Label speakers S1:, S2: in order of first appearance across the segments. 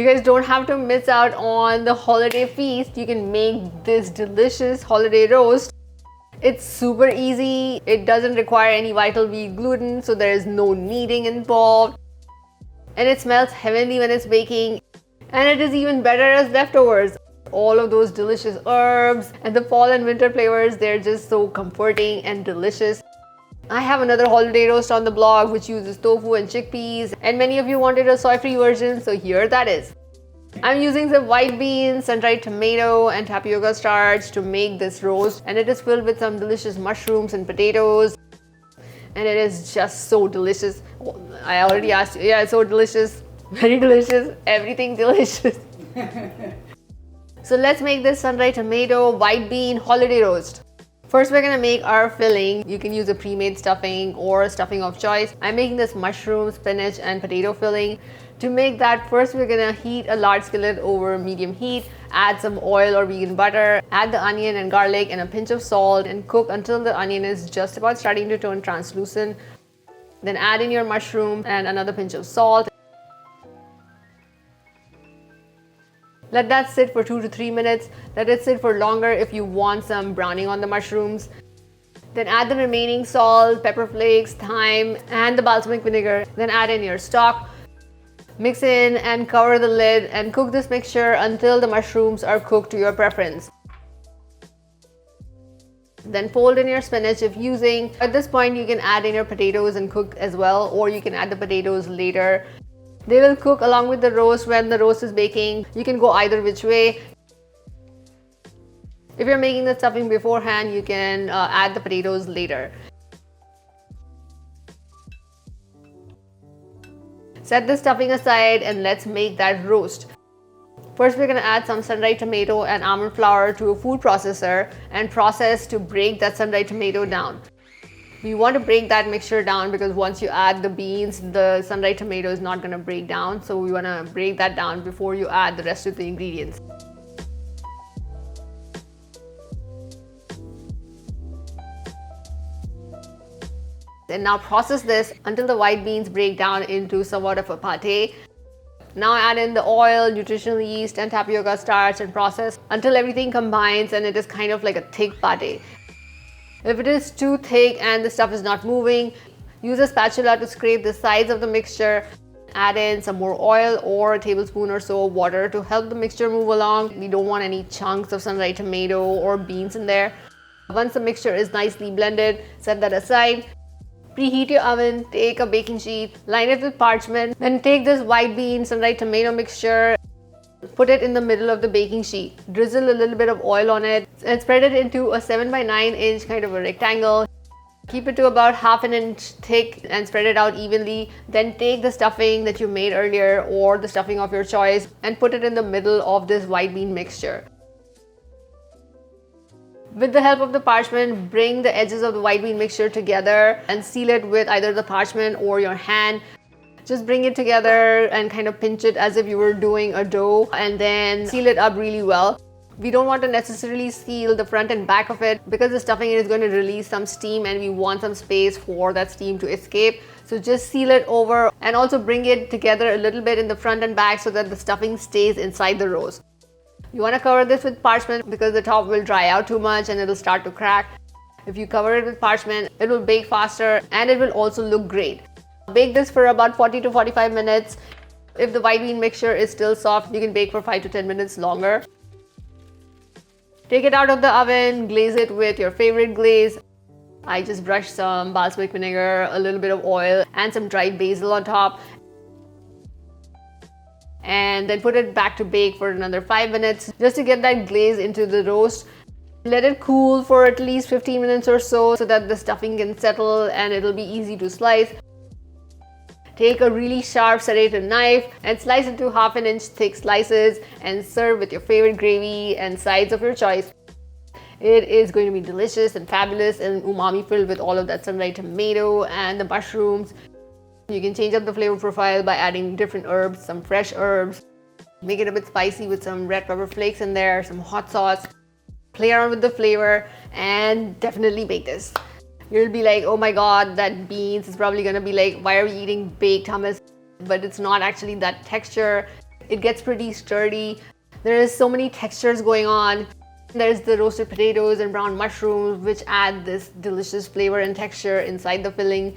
S1: You guys don't have to miss out on the holiday feast. You can make this delicious holiday roast. It's super easy. It doesn't require any vital wheat gluten, so there is no kneading involved. And it smells heavenly when it's baking. And it is even better as leftovers. All of those delicious herbs and the fall and winter flavors, they're just so comforting and delicious. I have another holiday roast on the blog which uses tofu and chickpeas, and many of you wanted a soy-free version, so here that is. I'm using some white beans, sun-dried tomato and tapioca starch to make this roast, and it is filled with some delicious mushrooms and potatoes, and it is just so delicious. I already asked you. Yeah, it's so delicious. Very delicious. Everything delicious. So let's make this sun-dried tomato white bean holiday roast. First, we're gonna make our filling. You can use a pre-made stuffing or a stuffing of choice. I'm making this mushroom, spinach, and potato filling. To make that, first we're gonna heat a large skillet over medium heat, add some oil or vegan butter, add the onion and garlic and a pinch of salt, and cook until the onion is just about starting to turn translucent. Then add in your mushroom and another pinch of salt. Let that sit for 2 to 3 minutes. Let it sit for longer if you want some browning on the mushrooms. Then add the remaining salt, pepper flakes, thyme, and the balsamic vinegar. Then add in your stock. Mix in and cover the lid and cook this mixture until the mushrooms are cooked to your preference. Then fold in your spinach if using. At this point, you can add in your potatoes and cook as well, or you can add the potatoes later. They will cook along with the roast when the roast is baking. You can go either which way. If you're making the stuffing beforehand, you can add the potatoes later. Set the stuffing aside and let's make that roast. First, we're gonna add some sun-dried tomato and almond flour to a food processor and process to break that sun-dried tomato down. We want to break that mixture down because once you add the beans, the sun-dried tomato is not going to break down. So we want to break that down before you add the rest of the ingredients. And now process this until the white beans break down into somewhat of a pate. Now add in the oil, nutritional yeast, and tapioca starch and process until everything combines and it is kind of like a thick pate. If it is too thick and the stuff is not moving, use a spatula to scrape the sides of the mixture. Add in some more oil or a tablespoon or so of water to help the mixture move along. We don't want any chunks of sun-dried tomato or beans in there. Once the mixture is nicely blended, set that aside. Preheat your oven, take a baking sheet, line it with parchment, then take this white bean sun-dried tomato mixture, put it in the middle of the baking sheet. Drizzle a little bit of oil on it and spread it into a 7x9 inch kind of a rectangle. Keep it to about ½ an inch thick and spread it out evenly. Then take the stuffing that you made earlier or the stuffing of your choice and put it in the middle of this white bean mixture. With the help of the parchment, bring the edges of the white bean mixture together and seal it with either the parchment or your hand. Just bring it together and kind of pinch it as if you were doing a dough and then seal it up really well. We don't want to necessarily seal the front and back of it because the stuffing is going to release some steam and we want some space for that steam to escape. So just seal it over and also bring it together a little bit in the front and back so that the stuffing stays inside the roast. You want to cover this with parchment because the top will dry out too much and it'll start to crack. If you cover it with parchment, it will bake faster and it will also look great. Bake this for about 40 to 45 minutes. If the white bean mixture is still soft, you can bake for 5 to 10 minutes longer. Take it out of the oven, glaze it with your favorite glaze. I just brushed some balsamic vinegar, a little bit of oil, and some dried basil on top. And then put it back to bake for another 5 minutes just to get that glaze into the roast. Let it cool for at least 15 minutes or so that the stuffing can settle and it'll be easy to slice. Take a really sharp serrated knife and slice into ½ an inch thick slices and serve with your favorite gravy and sides of your choice. It is going to be delicious and fabulous and umami filled with all of that sun-dried tomato and the mushrooms. You can change up the flavor profile by adding different herbs, some fresh herbs. Make it a bit spicy with some red pepper flakes in there, some hot sauce. Play around with the flavor and definitely bake this. You'll be like, oh my god, that beans is probably gonna be like, why are we eating baked hummus? But it's not actually that texture. it gets pretty sturdy. There is so many textures going on. There's the roasted potatoes and brown mushrooms, which add this delicious flavor and texture inside the filling.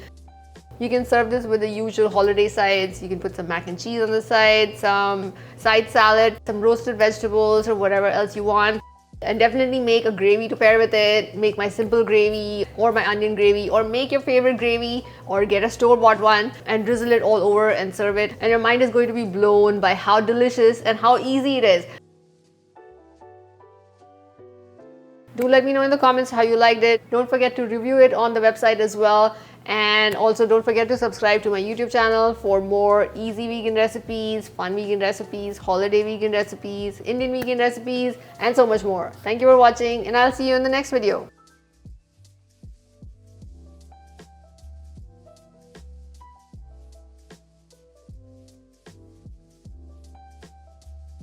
S1: You can serve this with the usual holiday sides. You can put some mac and cheese on the side, some side salad, some roasted vegetables, or whatever else you want. And definitely make a gravy to pair with it. Make my simple gravy or my onion gravy, or make your favorite gravy or get a store-bought one and drizzle it all over and serve it. And your mind is going to be blown by how delicious and how easy it is. Do let me know in the comments how you liked it. Don't forget to review it on the website as well. And also don't forget to subscribe to my YouTube channel for more easy vegan recipes, fun vegan recipes, holiday vegan recipes, Indian vegan recipes, and so much more. Thank you for watching, and I'll see you in the next video.